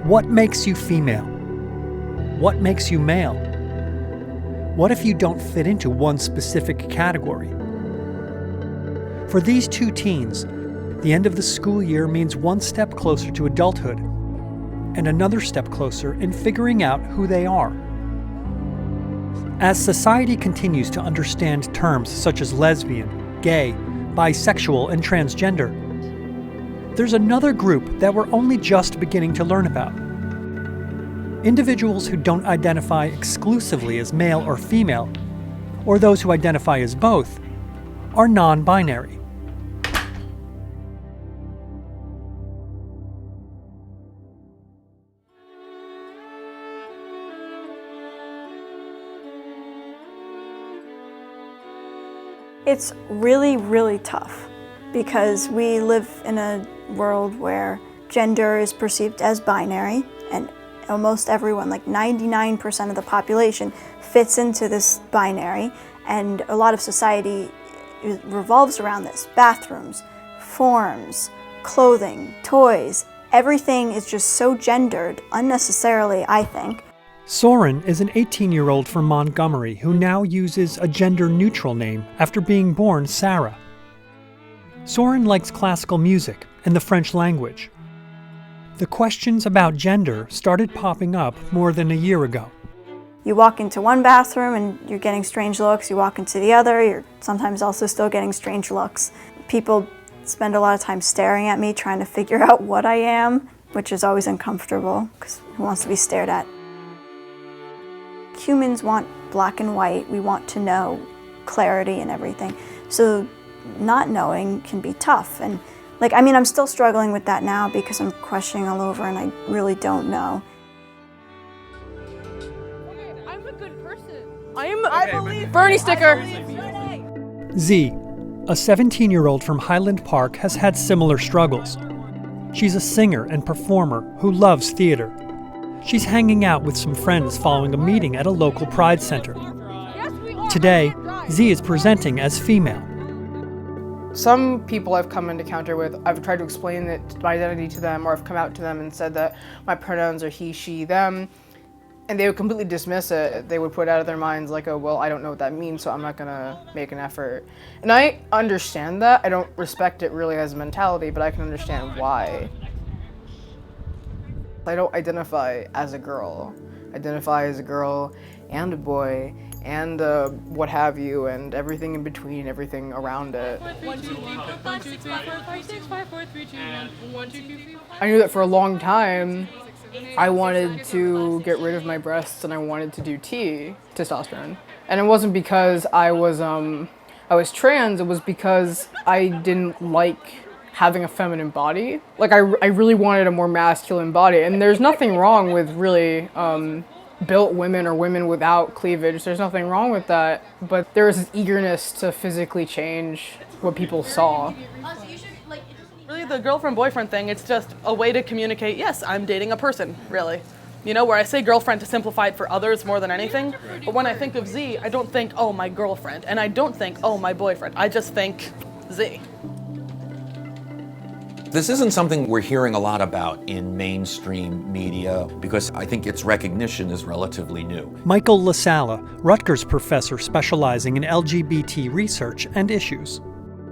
What makes you female? What makes you male? What if you don't fit into one specific category? For these two teens, the end of the school year means one step closer to adulthood and another step closer in figuring out who they are. As society continues to understand terms such as lesbian, gay, bisexual, and transgender, there's another group that we're only just beginning to learn about. Individuals who don't identify exclusively as male or female, or those who identify as both, are non-binary. It's really, really tough because we live in a world where gender is perceived as binary, and almost everyone, like 99% of the population, fits into this binary, and a lot of society revolves around this. Bathrooms, forms, clothing, toys, everything is just so gendered unnecessarily, I think. Soren is an 18-year-old from Montgomery who now uses a gender-neutral name after being born Sarah. Soren likes classical music and the French language. The questions about gender started popping up more than a year ago. You walk into one bathroom and you're getting strange looks. You walk into the other, you're sometimes also still getting strange looks. People spend a lot of time staring at me, trying to figure out what I am, which is always uncomfortable because who wants to be stared at? Humans want black and white. We want to know clarity and everything. So not knowing can be tough. And I'm still struggling with that now because I'm questioning all over and I really don't know. I'm a good person. I believe Bernie sticker. Z, a 17-year-old from Highland Park, has had similar struggles. She's a singer and performer who loves theater. She's hanging out with some friends following a meeting at a local pride center. Today, Z is presenting as female. Some people I've come into encounter with, I've tried to explain my identity to them, or I've come out to them and said that my pronouns are he, she, them, and they would completely dismiss it. They would put it out of their minds like, oh, well, I don't know what that means, so I'm not gonna make an effort. And I understand that. I don't respect it really as a mentality, but I can understand why. I don't identify as a girl. I identify as a girl and a boy and what have you, and everything in between, everything around it. 1, 2, 3, 4, 5, 6, 5, 4, 5, 6, 5, 4, 3, 2, 1, 1, 2, 3, 4, 5. I knew that for a long time I wanted to get rid of my breasts and I wanted to do testosterone. And it wasn't because I was trans, it was because I didn't like having a feminine body. Like I really wanted a more masculine body, and there's nothing wrong with really built women or women without cleavage. There's nothing wrong with that, but there was this eagerness to physically change what people saw. Really, the girlfriend-boyfriend thing, it's just a way to communicate, yes, I'm dating a person, really. You know, where I say girlfriend to simplify it for others more than anything, but when I think of Z, I don't think, oh, my girlfriend, and I don't think, oh, my boyfriend. I just think Z. This isn't something we're hearing a lot about in mainstream media because I think its recognition is relatively new. Michael LaSala, Rutgers professor specializing in LGBT research and issues.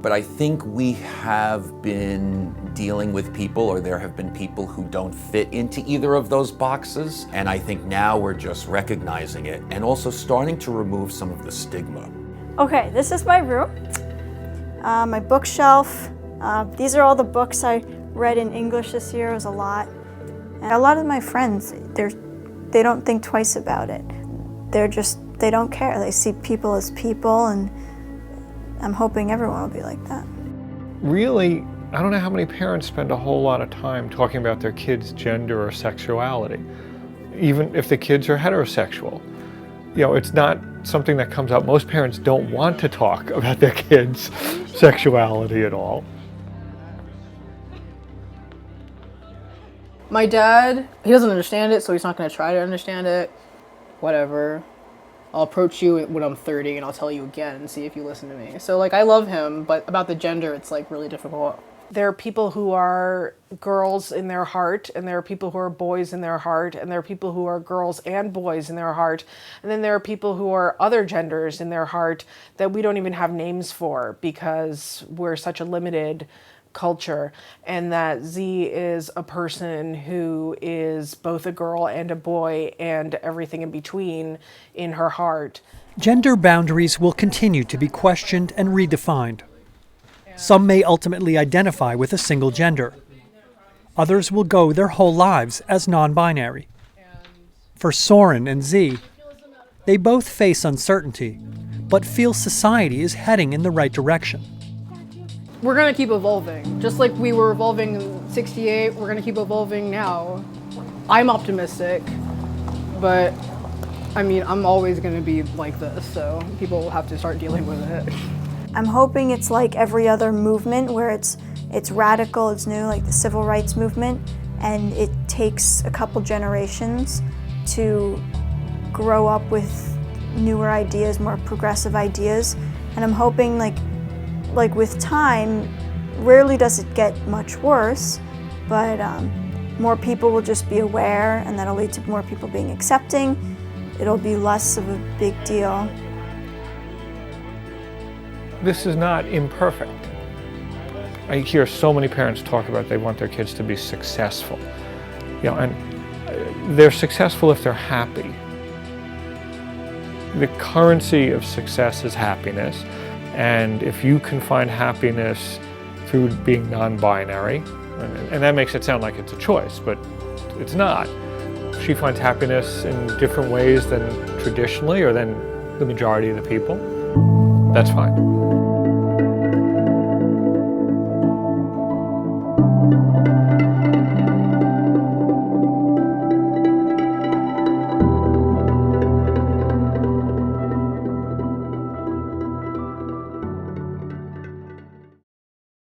But I think we have been dealing with people, or there have been people who don't fit into either of those boxes. And I think now we're just recognizing it and also starting to remove some of the stigma. Okay, this is my room, my bookshelf. These are all the books I read in English this year. It was a lot. And a lot of my friends, they don't think twice about it. They don't care. They see people as people, and I'm hoping everyone will be like that. Really, I don't know how many parents spend a whole lot of time talking about their kids' gender or sexuality, even if the kids are heterosexual. You know, it's not something that comes up. Most parents don't want to talk about their kids' sexuality at all. My dad, he doesn't understand it, so he's not going to try to understand it. Whatever. I'll approach you when I'm 30 and I'll tell you again and see if you listen to me. So I love him, but about the gender, it's really difficult. There are people who are girls in their heart, and there are people who are boys in their heart, and there are people who are girls and boys in their heart, and then there are people who are other genders in their heart that we don't even have names for because we're such a limited culture, and that Z is a person who is both a girl and a boy and everything in between in her heart. Gender boundaries will continue to be questioned and redefined. Some may ultimately identify with a single gender. Others will go their whole lives as non-binary. For Soren and Z, they both face uncertainty, but feel society is heading in the right direction. We're gonna keep evolving. Just like we were evolving in '68, we're gonna keep evolving now. I'm optimistic, but I mean, I'm always gonna be like this, so people will have to start dealing with it. I'm hoping it's like every other movement where it's radical, it's new, like the civil rights movement, and it takes a couple generations to grow up with newer ideas, more progressive ideas. And I'm hoping like with time, rarely does it get much worse, but more people will just be aware, and that'll lead to more people being accepting. It'll be less of a big deal. This is not imperfect. I hear so many parents talk about they want their kids to be successful. You know, and they're successful if they're happy. The currency of success is happiness, and if you can find happiness through being non-binary, and that makes it sound like it's a choice, but it's not. She finds happiness in different ways than traditionally or than the majority of the people. That's fine.